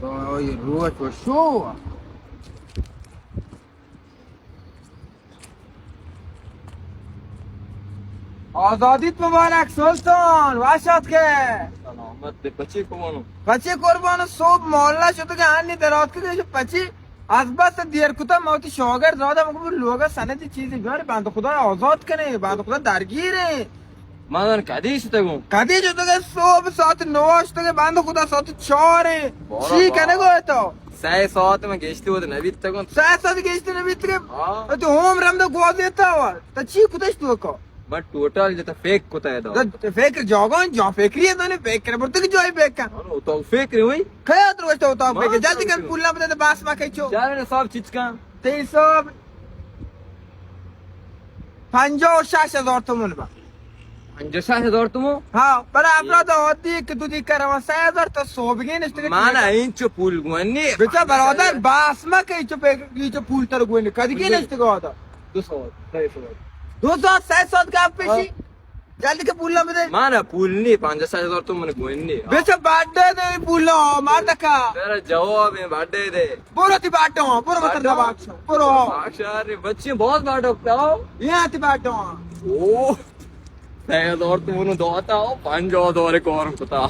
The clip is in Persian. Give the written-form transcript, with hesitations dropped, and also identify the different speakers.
Speaker 1: خدای روح تو شو. آزادیت مبارک سلطان. واشد که
Speaker 2: سلامت به بچه کمانو.
Speaker 1: بچه قربان صبح محله شده که هنی درات که بچه از بس دیر کتا موتی شاگرد زاده مگه لوگا سنتی چیزی بیاره بند خدا آزاد کنه بند خدا درگیره.
Speaker 2: من کدی شده
Speaker 1: کدی شده که صبح ساعت 9 شده که بند خدا ساعت 4 چی کنه گوه تو
Speaker 2: 3 ساعت من گشتی بود نبید تگون
Speaker 1: 3 ساعت گشتی نبید که تو هم رم ده گوه دیتا تا چی کتش تو که
Speaker 2: من टोटल जता फेक कोता है दो
Speaker 1: فکر جاگان جا فکری ہے تو نے فکر برتے کہ جوئی بیکا
Speaker 2: तो फेक रे हुई
Speaker 1: خیات روشتا ہوتا فکر جلدی کن پولا بده باس ما کچو
Speaker 2: यार ने सब चीज का
Speaker 1: 356,000 تومن با
Speaker 2: 50,000 तुम
Speaker 1: ها برای افراد عادی که تو دیگر و 3,000 تا صبح بگین است
Speaker 2: माना इंच पुल गुन्नी
Speaker 1: بیچا برادر باس ما کچو پیچو پول تر گوینه کدی کی نست گادا
Speaker 2: 200 300
Speaker 1: 200 300 گاف پیشی جلدی که پولا بده
Speaker 2: माना पुल नहीं 50,000 तुम मन गुन्नी
Speaker 1: بیچا بڑے دے پولا مار دکا
Speaker 2: तेरा जवाब है बाटे दे
Speaker 1: برو تی باٹو برو مت دا باکس برو
Speaker 2: अक्षर बच्चे बहुत बाटो आओ
Speaker 1: یہاں تی باٹو
Speaker 2: ओ 3,000 तुम नो दोता 5,000 और कोता